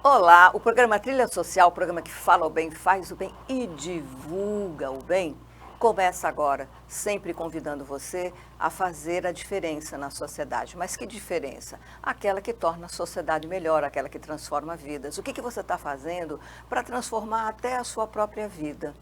Olá, o programa Trilha Social, o programa que fala o bem, faz o bem e divulga o bem, começa agora, sempre convidando você a fazer a diferença na sociedade. Mas que diferença? Aquela que torna a sociedade melhor, aquela que transforma vidas. O que você está fazendo para transformar até a sua própria vida?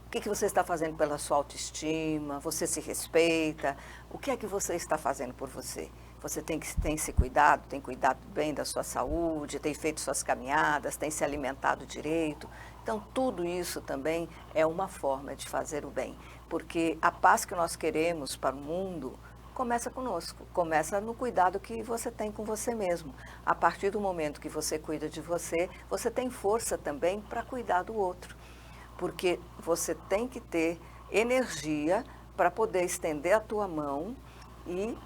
O que você está fazendo pela sua autoestima? Você se respeita? O que é que você está fazendo por você? Você tem se cuidado, tem cuidado bem da sua saúde, tem feito suas caminhadas, tem se alimentado direito. Então, tudo isso também é uma forma de fazer o bem. Porque a paz que nós queremos para o mundo começa conosco, começa no cuidado que você tem com você mesmo. A partir do momento que você cuida de você, você tem força também para cuidar do outro. Porque você tem que ter energia para poder estender a tua mão e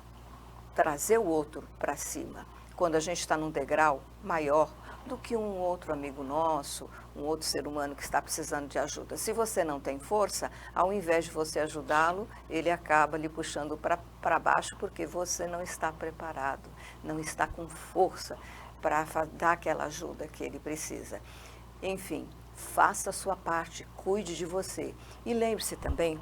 trazer o outro para cima. Quando a gente está num degrau maior do que um outro amigo nosso, um outro ser humano que está precisando de ajuda. Se você não tem força, ao invés de você ajudá-lo, ele acaba lhe puxando para baixo porque você não está preparado, não está com força para dar aquela ajuda que ele precisa. Enfim, faça a sua parte, cuide de você. E lembre-se também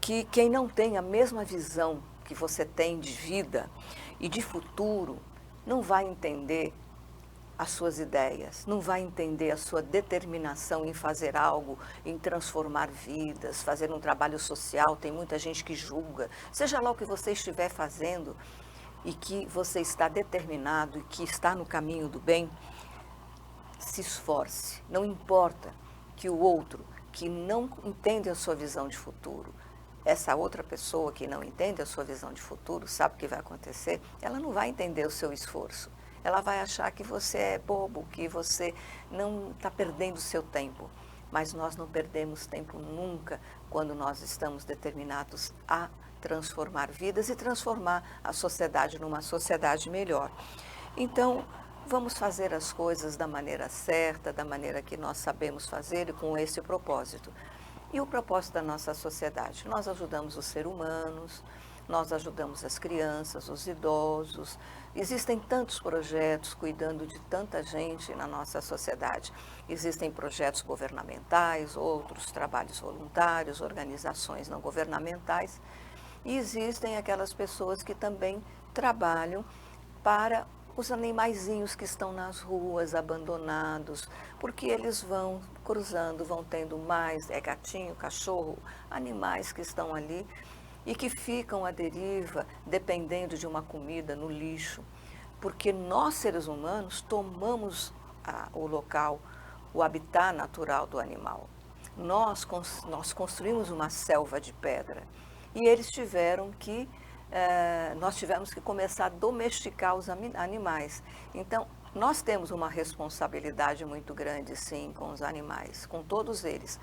que quem não tem a mesma visão que você tem de vida e de futuro, não vai entender as suas ideias, não vai entender a sua determinação em fazer algo, em transformar vidas, fazer um trabalho social. Tem muita gente que julga. Seja lá o que você estiver fazendo e que você está determinado e que está no caminho do bem, se esforce. Não importa que o outro que não entende a sua visão de futuro, essa outra pessoa que não entende a sua visão de futuro, sabe o que vai acontecer? Ela não vai entender o seu esforço. Ela vai achar que você é bobo, que você não está perdendo o seu tempo. Mas nós não perdemos tempo nunca quando nós estamos determinados a transformar vidas e transformar a sociedade numa sociedade melhor. Então, vamos fazer as coisas da maneira certa, da maneira que nós sabemos fazer e com esse propósito. E o propósito da nossa sociedade? Nós ajudamos os seres humanos, nós ajudamos as crianças, os idosos. Existem tantos projetos cuidando de tanta gente na nossa sociedade. Existem projetos governamentais, outros trabalhos voluntários, organizações não governamentais. E existem aquelas pessoas que também trabalham para os animaizinhos que estão nas ruas, abandonados, porque eles vão cruzando, vão tendo mais, gatinho, cachorro, animais que estão ali e que ficam à deriva, dependendo de uma comida no lixo, porque nós, seres humanos, tomamos o local, o habitat natural do animal. Nós construímos uma selva de pedra e eles tiveram que nós tivemos que começar a domesticar os animais. Então, nós temos uma responsabilidade muito grande, sim, com os animais, com todos eles,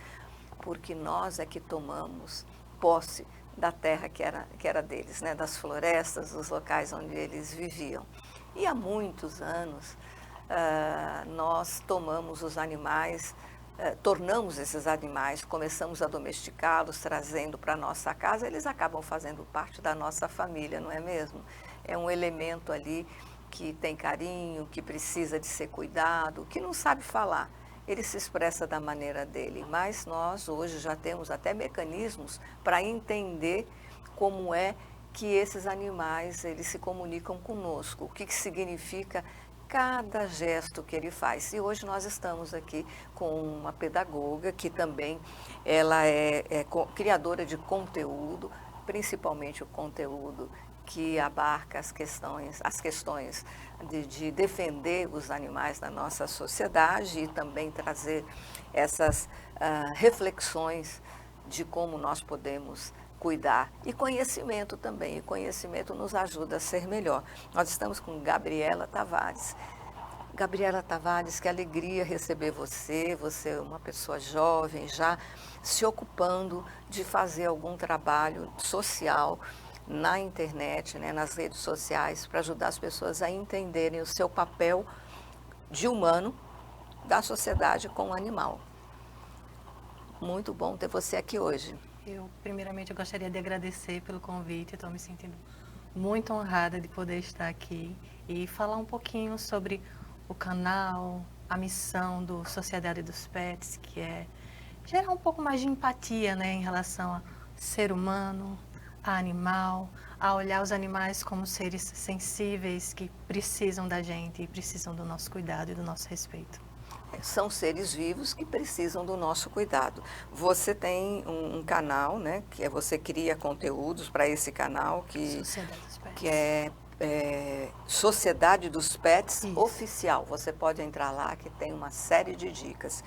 porque nós é que tomamos posse da terra que era deles, né, das florestas, dos locais onde eles viviam. E há muitos anos, nós tomamos os animais, tornamos esses animais, começamos a domesticá-los, trazendo para a nossa casa, eles acabam fazendo parte da nossa família, não é mesmo? É um elemento ali que tem carinho, que precisa de ser cuidado, que não sabe falar. Ele se expressa da maneira dele, mas nós hoje já temos até mecanismos para entender como é que esses animais eles se comunicam conosco, o que significa cada gesto que ele faz. E hoje nós estamos aqui com uma pedagoga que também ela é criadora de conteúdo, principalmente o conteúdo que abarca as questões de defender os animais na nossa sociedade e também trazer essas reflexões de como nós podemos cuidar. E conhecimento também, e conhecimento nos ajuda a ser melhor. Nós estamos com Gabriela Tavares. Gabriela Tavares, que alegria receber você. Você é uma pessoa jovem, já se ocupando de fazer algum trabalho social na internet, né, nas redes sociais, para ajudar as pessoas a entenderem o seu papel de humano da sociedade com o animal. Muito bom ter você aqui hoje. Primeiramente, eu gostaria de agradecer pelo convite. Estou me sentindo muito honrada de poder estar aqui e falar um pouquinho sobre o canal, a missão do Sociedade dos Pets, que é gerar um pouco mais de empatia, né, em relação a ser humano, a animal, a olhar os animais como seres sensíveis que precisam da gente e precisam do nosso cuidado e do nosso respeito. São seres vivos que precisam do nosso cuidado. Você tem um canal, né, que você cria conteúdos para esse canal Sociedade dos Pets. que é Sociedade dos Pets Isso. Oficial. Você pode entrar lá que tem uma série de dicas.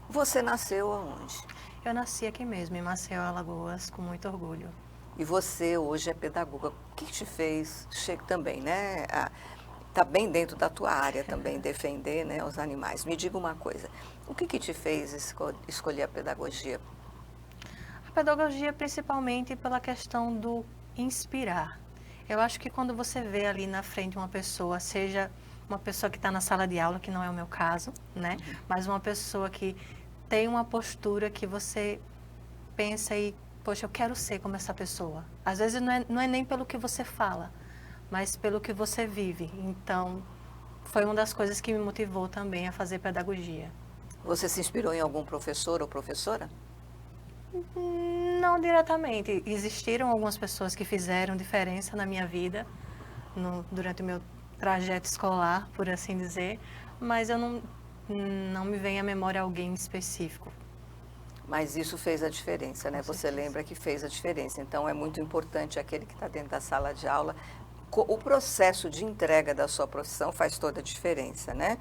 Você nasceu aonde? Eu nasci aqui mesmo, em Maceió, Alagoas, com muito orgulho. E você hoje é pedagoga. O que te fez também, né? Está bem dentro da tua área também, defender, né, os animais. Me diga uma coisa, o que te fez escolher a pedagogia? A pedagogia principalmente pela questão do inspirar. Eu acho que quando você vê ali na frente uma pessoa, seja uma pessoa que está na sala de aula, que não é o meu caso, né? Mas uma pessoa que tem uma postura que você pensa e, poxa, eu quero ser como essa pessoa. Às vezes não é nem pelo que você fala, mas pelo que você vive. Então, foi uma das coisas que me motivou também a fazer pedagogia. Você se inspirou em algum professor ou professora? Não diretamente. Existiram algumas pessoas que fizeram diferença na minha vida durante o meu trajeto escolar, por assim dizer, mas eu não me vem à memória alguém específico. Mas isso fez a diferença, né? Com Você certeza. lembra que fez a diferença. Então, é muito importante aquele que está dentro da sala de aula. O processo de entrega da sua profissão faz toda a diferença, né?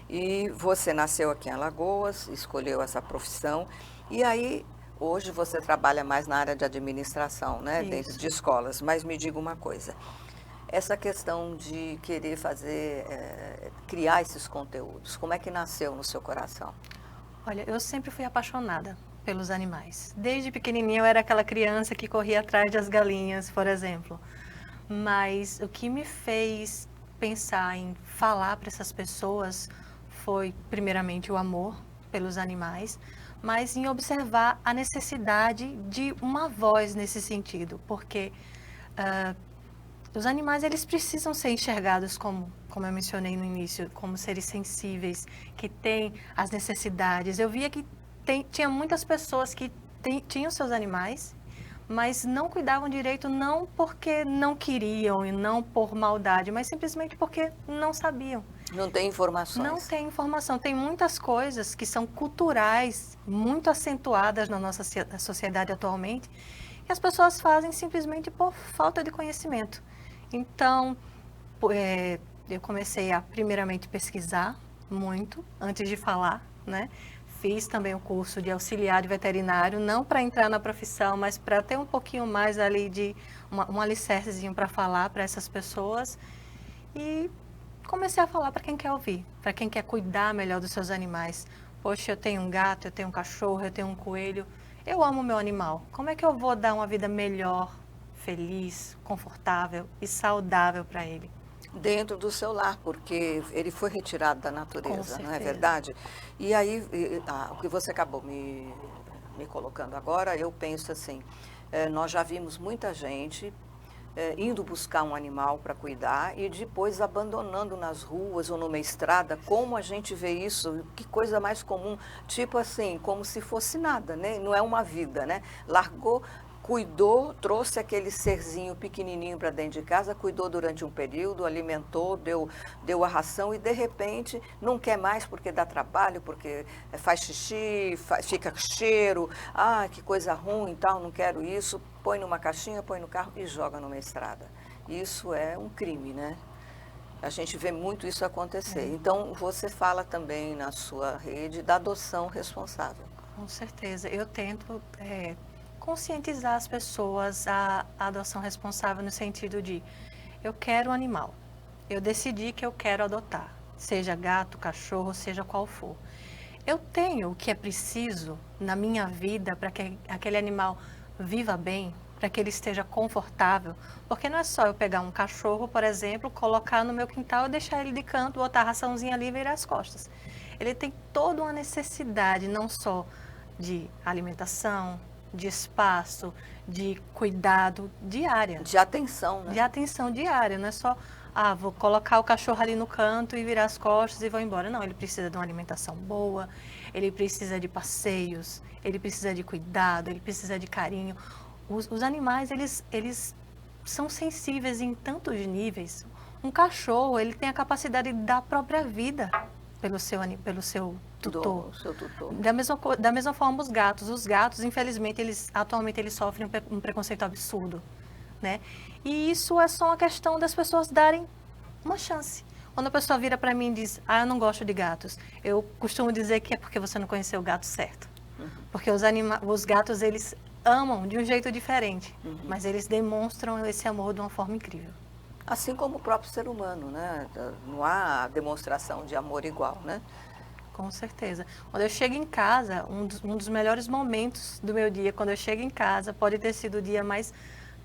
E você nasceu aqui em Alagoas, escolheu essa profissão, e aí hoje você trabalha mais na área de administração, né? Isso. Dentro de escolas. Mas me diga uma coisa, essa questão de querer criar esses conteúdos, como é que nasceu no seu coração? Olha, eu sempre fui apaixonada pelos animais. Desde pequenininha eu era aquela criança que corria atrás das galinhas, por exemplo. Mas o que me fez pensar em falar para essas pessoas foi, primeiramente, o amor pelos animais, mas em observar a necessidade de uma voz nesse sentido, porque os animais eles precisam ser enxergados como eu mencionei no início, como seres sensíveis, que têm as necessidades. Eu via que tinha muitas pessoas que tinham seus animais, mas não cuidavam direito não porque não queriam e não por maldade, mas simplesmente porque não sabiam. Não tem informações. Não tem informação. Tem muitas coisas que são culturais, muito acentuadas na nossa sociedade atualmente, e as pessoas fazem simplesmente por falta de conhecimento. Então, eu comecei a primeiramente pesquisar muito antes de falar, né? Fiz também o curso de auxiliar de veterinário, não para entrar na profissão, mas para ter um pouquinho mais ali de um alicercezinho para falar para essas pessoas. E comecei a falar para quem quer ouvir, para quem quer cuidar melhor dos seus animais. Poxa, eu tenho um gato, eu tenho um cachorro, eu tenho um coelho. Eu amo meu animal. Como é que eu vou dar uma vida melhor, feliz, confortável e saudável para ele? Dentro do seu lar, porque ele foi retirado da natureza, não é verdade? E aí, o que você acabou me colocando agora, eu penso assim, nós já vimos muita gente indo buscar um animal para cuidar e depois abandonando nas ruas ou numa estrada. Como a gente vê isso? Que coisa mais comum, tipo assim, como se fosse nada, né? Não é uma vida, né? Largou, cuidou, trouxe aquele serzinho pequenininho para dentro de casa, cuidou durante um período, alimentou, deu a ração e de repente não quer mais porque dá trabalho, porque faz xixi, fica cheiro, que coisa ruim e tal, não quero isso, põe numa caixinha, põe no carro e joga numa estrada. Isso é um crime, né? A gente vê muito isso acontecer. Então, você fala também na sua rede da adoção responsável. Com certeza. Eu tento conscientizar as pessoas a adoção responsável no sentido de eu quero um animal, eu decidi que eu quero adotar, seja gato, cachorro, seja qual for. Eu tenho o que é preciso na minha vida para que aquele animal viva bem, para que ele esteja confortável, porque não é só eu pegar um cachorro, por exemplo, colocar no meu quintal e deixar ele de canto, botar a raçãozinha ali e virar as costas. Ele tem toda uma necessidade, não só de alimentação, de espaço, de cuidado diária. De atenção, né? De atenção diária, não é só, vou colocar o cachorro ali no canto e virar as costas e vou embora. Não, ele precisa de uma alimentação boa, ele precisa de passeios, ele precisa de cuidado, ele precisa de carinho. Os animais, eles são sensíveis em tantos níveis. Um cachorro, ele tem a capacidade de dar a própria vida pelo seu tutor. Do seu tutor. Da mesma forma, os gatos. Os gatos, infelizmente, atualmente eles sofrem um preconceito absurdo, né? E isso é só uma questão das pessoas darem uma chance. Quando a pessoa vira para mim e diz, eu não gosto de gatos, eu costumo dizer que é porque você não conheceu o gato certo. Porque os gatos, eles amam de um jeito diferente, mas eles demonstram esse amor de uma forma incrível. Assim como o próprio ser humano, né? Não há demonstração de amor igual, né? Com certeza. Quando eu chego em casa, um dos melhores momentos do meu dia, quando eu chego em casa, pode ter sido o dia mais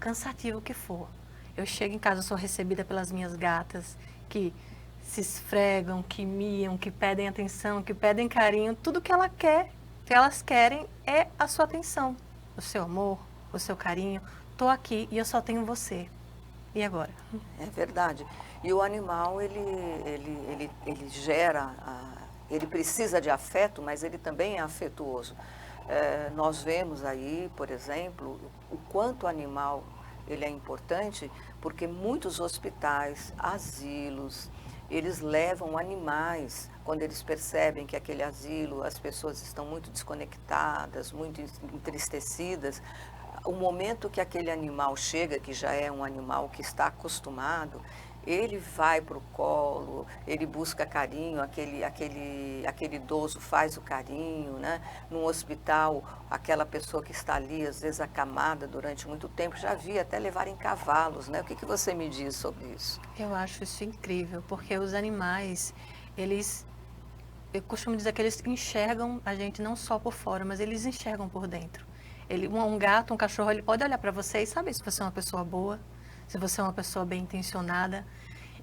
cansativo que for. Eu chego em casa, sou recebida pelas minhas gatas, que se esfregam, que miam, que pedem atenção, que pedem carinho. Tudo que elas querem é a sua atenção, o seu amor, o seu carinho. Estou aqui e eu só tenho você. E agora? É verdade. E o animal, ele gera, ele precisa de afeto, mas ele também é afetuoso. Nós vemos aí, por exemplo, o quanto o animal ele é importante, porque muitos hospitais, asilos, eles levam animais quando eles percebem que aquele asilo, as pessoas estão muito desconectadas, muito entristecidas. O momento que aquele animal chega, que já é um animal que está acostumado, ele vai para o colo, ele busca carinho, aquele idoso faz o carinho, né? No hospital, aquela pessoa que está ali, às vezes acamada durante muito tempo, já vi até levarem cavalos, né? O que você me diz sobre isso? Eu acho isso incrível, porque os animais, eu costumo dizer que eles enxergam a gente não só por fora, mas eles enxergam por dentro. Um gato, um cachorro, ele pode olhar para você e saber se você é uma pessoa boa, se você é uma pessoa bem intencionada.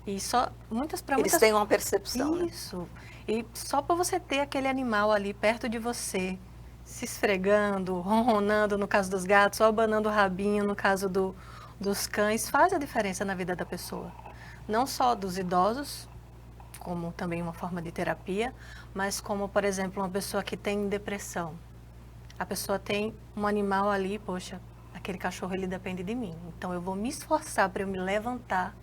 E Eles têm uma percepção, isso. Né? E só para você ter aquele animal ali perto de você, se esfregando, ronronando no caso dos gatos, ou abanando o rabinho no caso dos cães, faz a diferença na vida da pessoa. Não só dos idosos, como também uma forma de terapia, mas como, por exemplo, uma pessoa que tem depressão. A pessoa tem um animal ali, poxa, aquele cachorro ele depende de mim. Então eu vou me esforçar para eu me levantar,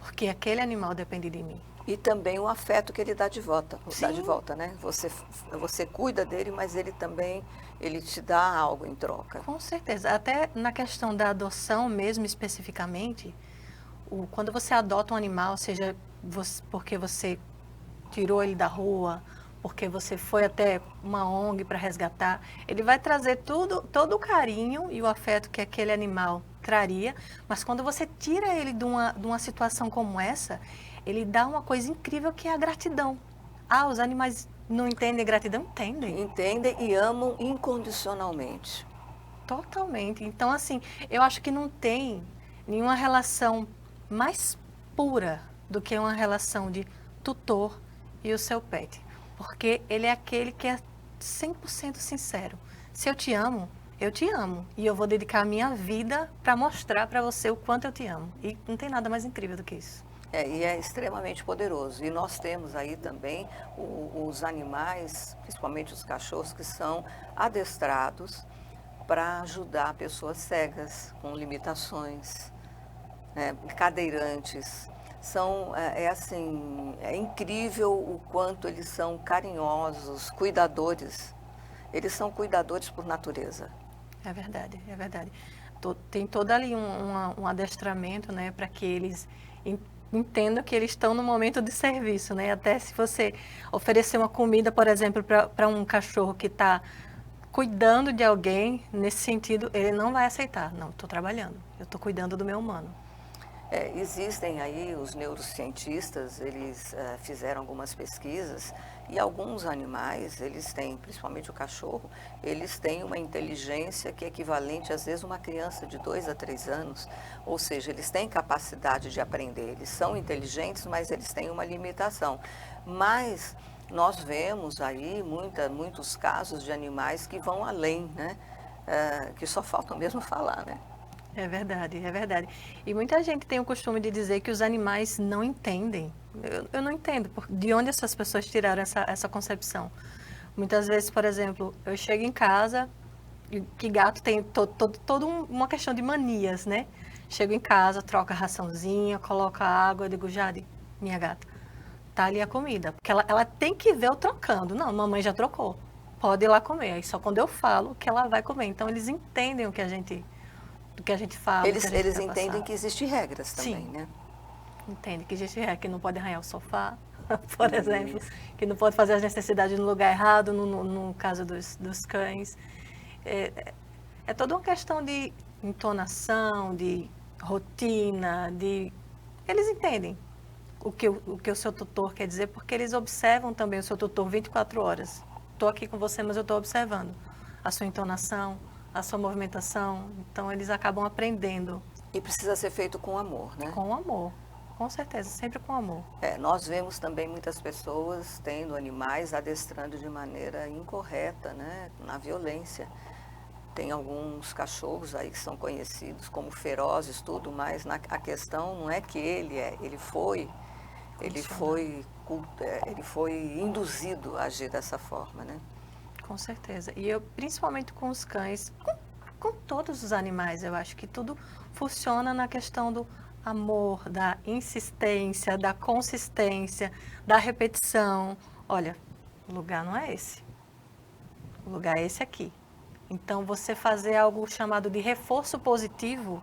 porque aquele animal depende de mim. E também o afeto que ele dá de volta, Sim. né? Você cuida dele, mas ele também, ele te dá algo em troca. Com certeza. Até na questão da adoção mesmo especificamente, quando você adota um animal, seja porque você tirou ele da rua, porque você foi até uma ONG para resgatar, ele vai trazer todo o carinho e o afeto que aquele animal traria, mas quando você tira ele de uma situação como essa, ele dá uma coisa incrível que é a gratidão. Os animais não entendem gratidão? Entendem. Entendem e amam incondicionalmente. Totalmente. Então, assim, eu acho que não tem nenhuma relação mais pura do que uma relação de tutor e o seu pet. Porque ele é aquele que é 100% sincero. Se eu te amo, eu te amo. E eu vou dedicar a minha vida para mostrar para você o quanto eu te amo. E não tem nada mais incrível do que isso. E é extremamente poderoso. E nós temos aí também os animais, principalmente os cachorros, que são adestrados para ajudar pessoas cegas, com limitações, né, cadeirantes. É incrível o quanto eles são carinhosos, cuidadores. Eles são cuidadores por natureza. É verdade, é verdade. Tem todo ali um adestramento, né, para que eles entendam que eles estão no momento de serviço, né? Até se você oferecer uma comida, por exemplo, para um cachorro que está cuidando de alguém, nesse sentido, ele não vai aceitar. Não, estou trabalhando, eu estou cuidando do meu humano. Existem aí os neurocientistas, eles fizeram algumas pesquisas e alguns animais, eles têm, principalmente o cachorro, eles têm uma inteligência que é equivalente às vezes a uma criança de 2 a 3 anos, ou seja, eles têm capacidade de aprender, eles são inteligentes, mas eles têm uma limitação. Mas nós vemos aí muitos casos de animais que vão além, né? Que só falta mesmo falar, né? É verdade, é verdade. E muita gente tem o costume de dizer que os animais não entendem. Eu não entendo de onde essas pessoas tiraram essa concepção. Muitas vezes, por exemplo, eu chego em casa, e que gato tem toda uma questão de manias, né? Chego em casa, troca a raçãozinha, coloca água, eu digo, Jade, minha gata, tá ali a comida. Porque ela tem que ver eu trocando. Não, mamãe já trocou. Pode ir lá comer. Aí só quando eu falo que ela vai comer. Então eles entendem do que a gente fala, do que a gente Eles quer entendem passar. que existem regras também, Sim, né? entende que existe regra, que não pode arranhar o sofá, por exemplo, Isso. que não pode fazer as necessidades no lugar errado, no caso dos cães. É toda uma questão de entonação, de rotina, de... Eles entendem o que o seu tutor quer dizer, porque eles observam também o seu tutor 24 horas. Estou aqui com você, mas eu estou observando a sua entonação, a sua movimentação. Então, eles acabam aprendendo E precisa ser feito com amor, né? com amor. Com certeza, sempre com amor. Nós vemos também muitas pessoas tendo animais adestrando de maneira incorreta, né? Na violência. Tem alguns cachorros aí que são conhecidos como ferozes, tudo, mas a questão não é que ele foi induzido a agir dessa forma, né? Com certeza. E eu, principalmente com os cães, com todos os animais, eu acho que tudo funciona na questão do amor, da insistência, da consistência, da repetição. Olha, o lugar não é esse. O lugar é esse aqui. Então, você fazer algo chamado de reforço positivo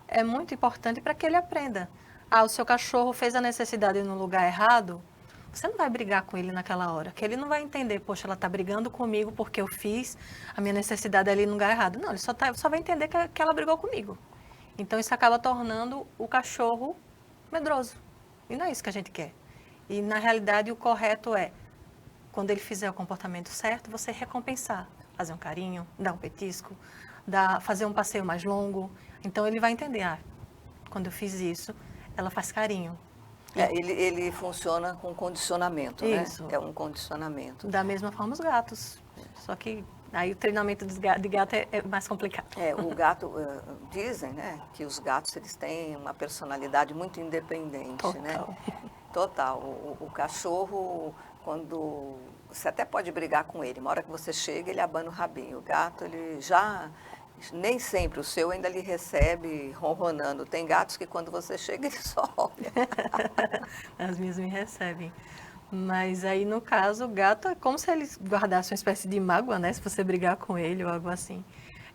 é muito importante para que ele aprenda. Ah, o seu cachorro fez a necessidade no lugar errado, você não vai brigar com ele naquela hora, que ele não vai entender, poxa, ela está brigando comigo porque eu fiz a minha necessidade ali no lugar errado. Não, ele só vai entender que ela brigou comigo. Então, isso acaba tornando o cachorro medroso. E não é isso que a gente quer. E, na realidade, o correto é, quando ele fizer o comportamento certo, você recompensar. Fazer um carinho, dar um petisco, fazer um passeio mais longo. Então, ele vai entender, quando eu fiz isso, ela faz carinho. Ele funciona com condicionamento, né? Isso. É um condicionamento. Da mesma forma os gatos. Só que aí o treinamento de gato é mais complicado. O gato, dizem, né, que os gatos eles têm uma personalidade muito independente, Total. né? Total. O cachorro, quando você até pode brigar com ele, uma hora que você chega, ele abana o rabinho. O gato, ele já nem sempre o seu ainda lhe recebe ronronando. Tem gatos que quando você chega, ele só olha. As minhas me recebem. Mas aí, no caso, o gato é como se ele guardasse uma espécie de mágoa, né? Se você brigar com ele ou algo assim.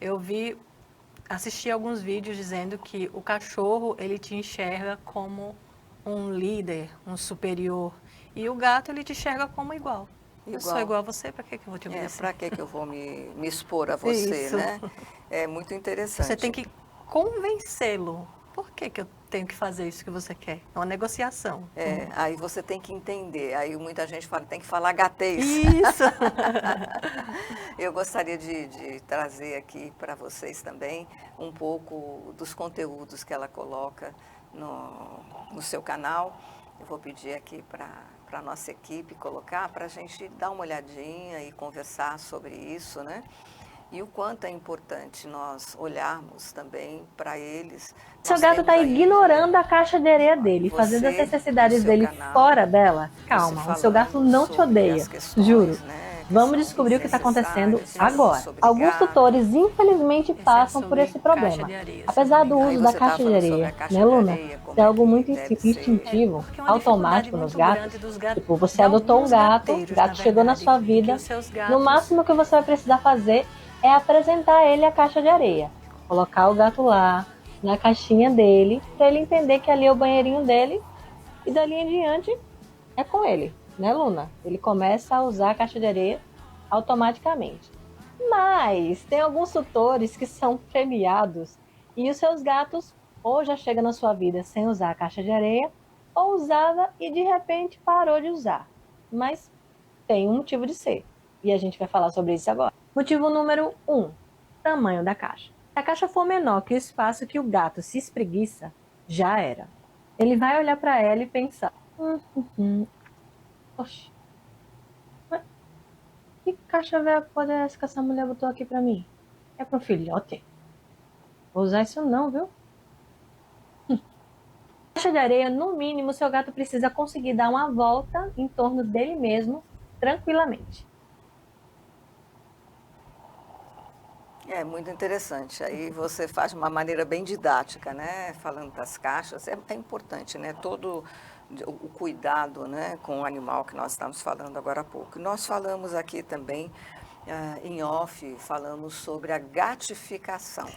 Eu assisti alguns vídeos dizendo que o cachorro, ele te enxerga como um líder, um superior. E o gato, ele te enxerga como igual. Eu sou igual a você, para que eu vou te obedecer? Para que eu vou me expor a você, Isso. né? É muito interessante. Você tem que convencê-lo. Por que eu tenho que fazer isso que você quer? É uma negociação. Aí você tem que entender. Aí muita gente fala, tem que falar gatês. Isso! Eu gostaria de trazer aqui para vocês também um pouco dos conteúdos que ela coloca no seu canal. Eu vou pedir aqui para a nossa equipe colocar, para a gente dar uma olhadinha e conversar sobre isso, né? E o quanto é importante nós olharmos também para eles. Seu gato está ignorando a caixa de areia dele, fazendo as necessidades dele fora dela. Calma, o seu gato não te odeia, juro. Vamos descobrir o que está acontecendo agora. Alguns tutores, infelizmente, passam por esse problema. Apesar do uso da caixa de areia, né, Luna? É algo muito instintivo, automático nos gatos. Tipo, você adotou um gato, o gato chegou na sua vida. No máximo que você vai precisar fazer é apresentar ele a caixa de areia. Colocar o gato lá, na caixinha dele, para ele entender que ali é o banheirinho dele. E dali em diante, é com ele. Né, Luna? Ele começa a usar a caixa de areia automaticamente. Mas tem alguns tutores que são premiados e os seus gatos ou já chegam na sua vida sem usar a caixa de areia ou usava e de repente parou de usar. Mas tem um motivo de ser e a gente vai falar sobre isso agora. Motivo número 1. Tamanho da caixa. Se a caixa for menor que o espaço que o gato se espreguiça, já era. Ele vai olhar para ela e pensar... Oxi. Mas que caixa velha pode é essa que essa mulher botou aqui pra mim? É pro filhote? Vou usar isso não, viu? Caixa de areia, no mínimo, seu gato precisa conseguir dar uma volta em torno dele mesmo, tranquilamente. É muito interessante. Aí você faz de uma maneira bem didática, né? Falando das caixas, é importante, né? Todo o cuidado, né, com o animal que nós estamos falando agora há pouco. Nós falamos aqui também, em off, falamos sobre a gatificação.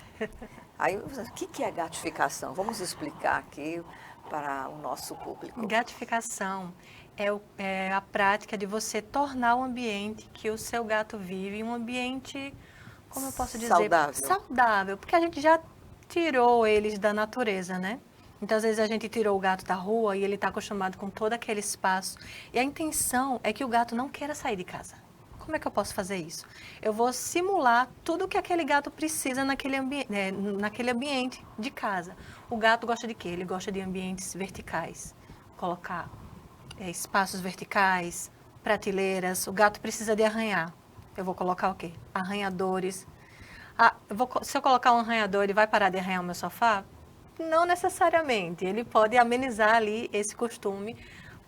Aí, o que é gatificação? Vamos explicar aqui para o nosso público. Gatificação é a prática de você tornar o ambiente que o seu gato vive um ambiente, como eu posso dizer? Saudável, porque a gente já tirou eles da natureza, né? Então, às vezes, a gente tirou o gato da rua e ele está acostumado com todo aquele espaço. E a intenção é que o gato não queira sair de casa. Como é que eu posso fazer isso? Eu vou simular tudo o que aquele gato precisa naquele ambiente de casa. O gato gosta de quê? Ele gosta de ambientes verticais. Colocar espaços verticais, prateleiras. O gato precisa de arranhar. Eu vou colocar o quê? Arranhadores. Se eu colocar um arranhador, ele vai parar de arranhar o meu sofá? Não necessariamente. Ele pode amenizar ali esse costume,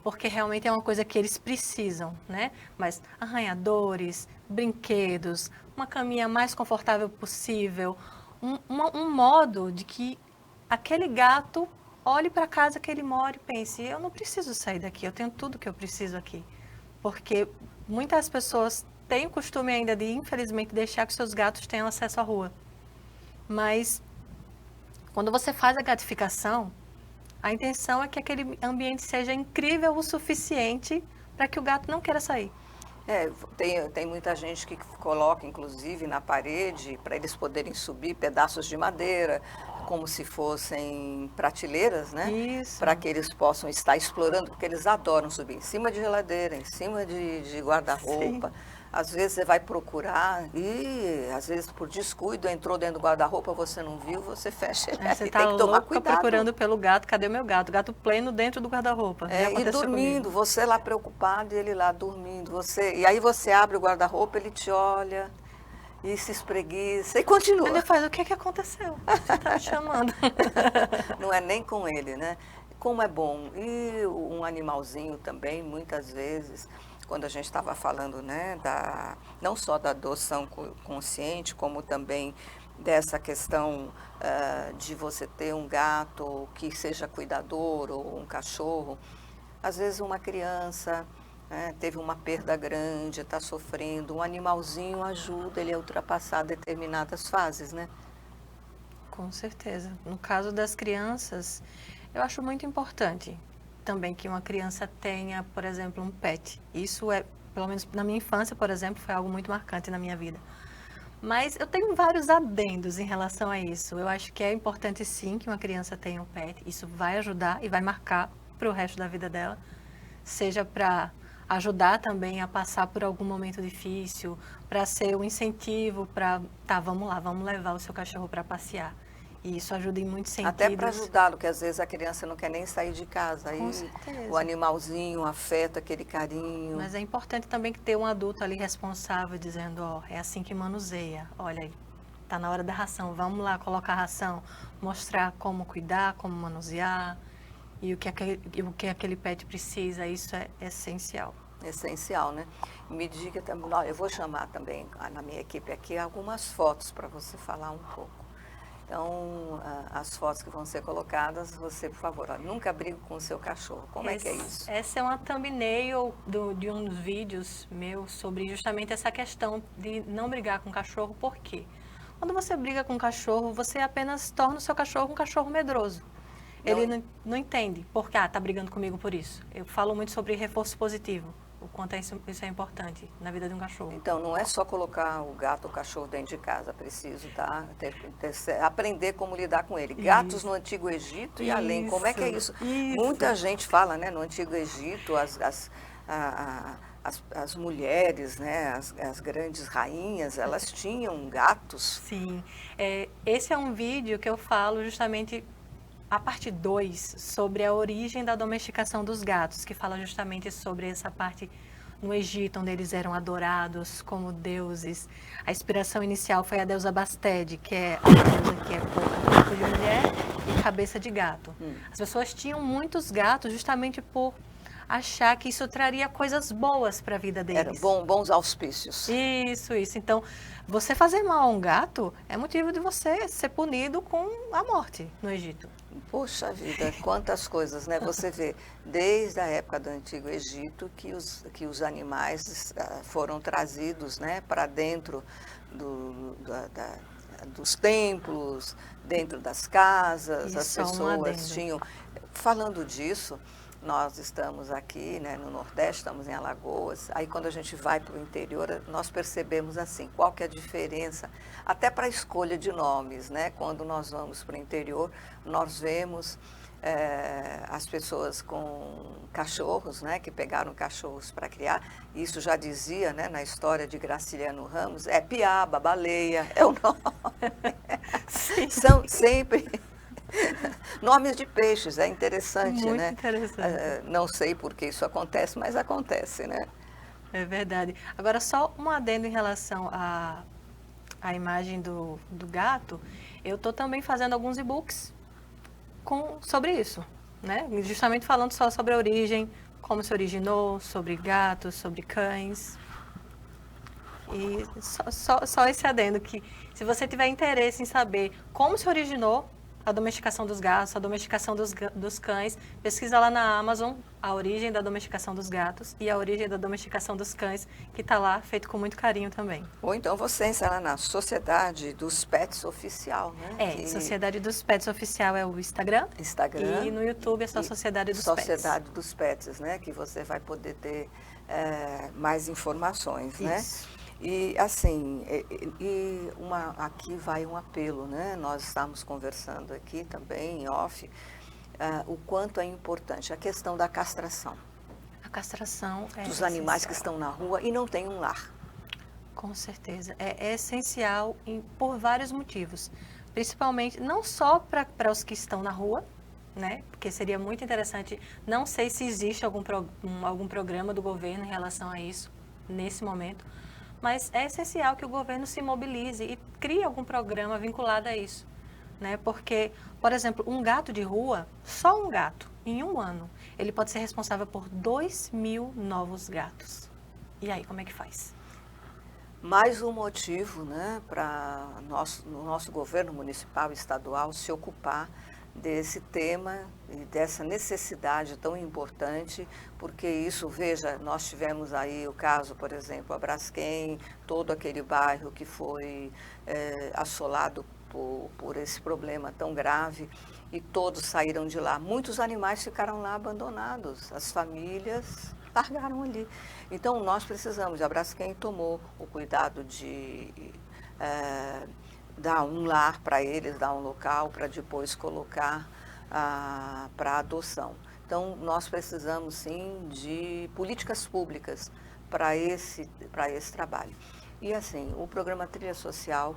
porque realmente é uma coisa que eles precisam, né? Mas arranhadores, brinquedos, uma caminha mais confortável possível, um modo de que aquele gato olhe para a casa que ele mora e pense, eu não preciso sair daqui, eu tenho tudo que eu preciso aqui. Porque muitas pessoas têm o costume ainda de, infelizmente, deixar que seus gatos tenham acesso à rua. Mas quando você faz a gatificação, a intenção é que aquele ambiente seja incrível o suficiente para que o gato não queira sair. Tem muita gente que coloca, inclusive, na parede, para eles poderem subir pedaços de madeira, como se fossem prateleiras, né? Isso. Para que eles possam estar explorando, porque eles adoram subir em cima de geladeira, em cima de guarda-roupa. Às vezes você vai procurar e, às vezes, por descuido, entrou dentro do guarda-roupa, você não viu, você fecha. Você está louca procurando pelo gato, cadê o meu gato? Gato pleno dentro do guarda-roupa. E dormindo, comigo. Você lá preocupado e ele lá dormindo. E aí você abre o guarda-roupa, ele te olha e se espreguiça e continua. Ele faz, o que aconteceu? Você está me chamando. Não é nem com ele, né? Como é bom. E um animalzinho também, muitas vezes, quando a gente estava falando, né, não só da adoção consciente, como também dessa questão de você ter um gato que seja cuidador ou um cachorro. Às vezes uma criança teve uma perda grande, está sofrendo, um animalzinho ajuda ele a ultrapassar determinadas fases, né? Com certeza. No caso das crianças, eu acho muito importante também que uma criança tenha, por exemplo, um pet. Isso pelo menos na minha infância, por exemplo, foi algo muito marcante na minha vida. Mas eu tenho vários adendos em relação a isso. Eu acho que é importante sim que uma criança tenha um pet. Isso vai ajudar e vai marcar para o resto da vida dela. Seja para ajudar também a passar por algum momento difícil, para ser um incentivo para, vamos lá, vamos levar o seu cachorro para passear. E isso ajuda em muitos sentidos. Até para ajudá-lo, que às vezes a criança não quer nem sair de casa. Com certeza. O animalzinho afeta aquele carinho. Mas é importante também que ter um adulto ali responsável, dizendo, é assim que manuseia. Olha, tá na hora da ração, vamos lá colocar a ração. Mostrar como cuidar, como manusear e o que aquele pet precisa. Isso é essencial. Essencial, né? Me diga também, eu vou chamar também na minha equipe aqui algumas fotos para você falar um pouco. Então, as fotos que vão ser colocadas, você, por favor, nunca brigue com o seu cachorro. Como é que é isso? Essa é uma thumbnail de um dos vídeos meus sobre justamente essa questão de não brigar com o cachorro. Por quê? Quando você briga com o cachorro, você apenas torna o seu cachorro um cachorro medroso. Ele não entende porque, tá brigando comigo por isso. Eu falo muito sobre reforço positivo. O quanto isso é importante na vida de um cachorro. Então, não é só colocar o gato ou o cachorro dentro de casa, preciso aprender como lidar com ele. Gatos no Antigo Egito e além, como é que é isso? Muita gente fala, né, no Antigo Egito, as mulheres, né, as grandes rainhas, elas tinham gatos. Sim, esse é um vídeo que eu falo justamente a parte 2 sobre a origem da domesticação dos gatos, que fala justamente sobre essa parte no Egito, onde eles eram adorados como deuses. A inspiração inicial foi a deusa Bastede, que é a deusa que é corpo de mulher e cabeça de gato. As pessoas tinham muitos gatos justamente por achar que isso traria coisas boas para a vida deles. Eram bons auspícios. Isso. Então, você fazer mal a um gato é motivo de você ser punido com a morte no Egito. Poxa vida, quantas coisas, né? Você vê, desde a época do Antigo Egito, que os animais foram trazidos, né, para dentro dos templos, dentro das casas, as pessoas tinham... Falando disso, nós estamos aqui, né, no Nordeste, estamos em Alagoas, aí quando a gente vai para o interior, nós percebemos assim, qual que é a diferença, até para a escolha de nomes, né? Quando nós vamos para o interior, nós vemos as pessoas com cachorros, né, que pegaram cachorros para criar, isso já dizia, né, na história de Graciliano Ramos, é piaba, baleia, é o nome. São sempre... nomes de peixes, é interessante, muito, né? Interessante. Não sei por que isso acontece, mas acontece, né? É verdade. Agora, só um adendo em relação à imagem do gato, eu estou também fazendo alguns e-books sobre isso, né? Justamente falando só sobre a origem, como se originou, sobre gatos, sobre cães. E só esse adendo que, se você tiver interesse em saber como se originou a domesticação dos gatos, a domesticação dos cães, pesquisa lá na Amazon a origem da domesticação dos gatos e a origem da domesticação dos cães, que está lá, feito com muito carinho também. Ou então você entra lá na Sociedade dos Pets Oficial, né? Sociedade dos Pets Oficial é o Instagram. E no YouTube é só Sociedade dos Pets. Sociedade dos Pets, né? Que você vai poder ter mais informações, né? E assim, aqui vai um apelo, né? Nós estamos conversando aqui também, em off, o quanto é importante a questão da castração. A castração é dos animais que estão na rua e não têm um lar. Com certeza. É essencial por vários motivos. Principalmente, não só para os que estão na rua, né? Porque seria muito interessante, não sei se existe algum programa do governo em relação a isso, nesse momento, mas é essencial que o governo se mobilize e crie algum programa vinculado a isso, né? Porque, por exemplo, um gato de rua, só um gato, em um ano, ele pode ser responsável por 2.000 novos gatos. E aí, como é que faz? Mais um motivo, né, para o nosso governo municipal e estadual se ocupar desse tema e dessa necessidade tão importante, porque isso, veja, nós tivemos aí o caso, por exemplo, a Braskem, todo aquele bairro que foi assolado por esse problema tão grave e todos saíram de lá. Muitos animais ficaram lá abandonados, as famílias largaram ali. Então, nós precisamos, a Braskem tomou o cuidado de dar um lar para eles, dar um local para depois colocar para adoção. Então, nós precisamos, sim, de políticas públicas para esse trabalho. E, assim, o programa Trilha Social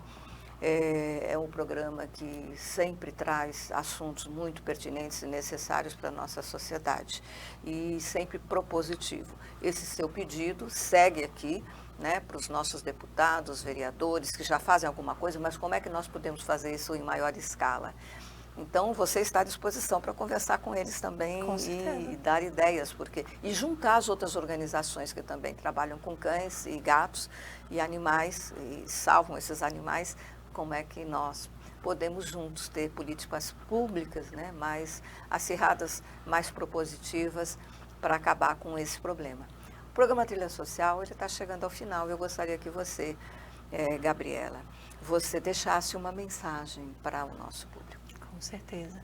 é um programa que sempre traz assuntos muito pertinentes e necessários para a nossa sociedade e sempre propositivo. Esse seu pedido segue aqui, né, para os nossos deputados, vereadores que já fazem alguma coisa, mas como é que nós podemos fazer isso em maior escala? Então, você está à disposição para conversar com eles também e dar ideias, e juntar as outras organizações que também trabalham com cães e gatos e animais e salvam esses animais, como é que nós podemos juntos ter políticas públicas, né, mais acirradas, mais propositivas para acabar com esse problema. O programa Trilha Social hoje está chegando ao final. Eu gostaria que você, Gabriela, você deixasse uma mensagem para o nosso público. Com certeza.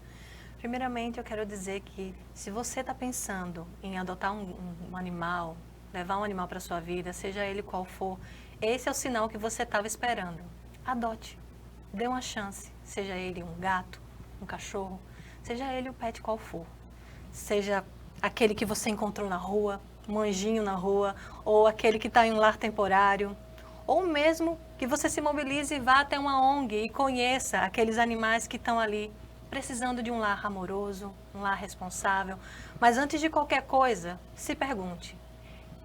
Primeiramente, eu quero dizer que se você está pensando em adotar um animal, levar um animal para a sua vida, seja ele qual for, esse é o sinal que você estava esperando. Adote. Dê uma chance. Seja ele um gato, um cachorro, seja ele o pet qual for. Seja aquele que você encontrou na rua, um anjinho na rua, ou aquele que está em um lar temporário, ou mesmo que você se mobilize e vá até uma ONG e conheça aqueles animais que estão ali, precisando de um lar amoroso, um lar responsável. Mas antes de qualquer coisa, se pergunte,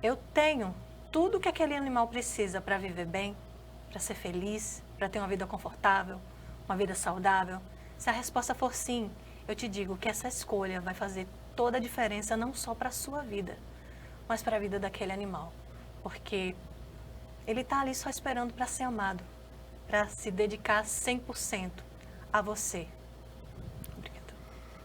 eu tenho tudo que aquele animal precisa para viver bem, para ser feliz, para ter uma vida confortável, uma vida saudável? Se a resposta for sim, eu te digo que essa escolha vai fazer toda a diferença não só para a sua vida, mas para a vida daquele animal. Porque ele está ali só esperando para ser amado, para se dedicar 100% a você. Obrigada.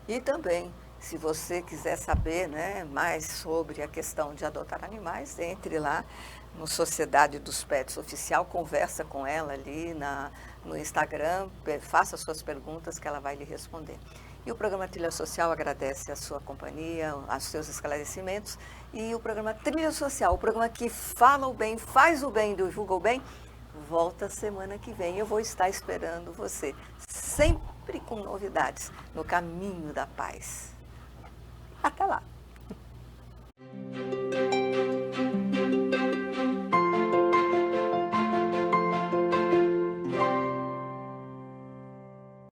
E também, se você quiser saber, né, mais sobre a questão de adotar animais, entre lá no Sociedade dos Pets Oficial, conversa com ela ali no Instagram, faça suas perguntas que ela vai lhe responder. E o programa Trilha Social agradece a sua companhia, os seus esclarecimentos. E o programa Trilha Social, o programa que fala o bem, faz o bem, divulga o bem, volta semana que vem. Eu vou estar esperando você, sempre com novidades no caminho da paz. Até lá!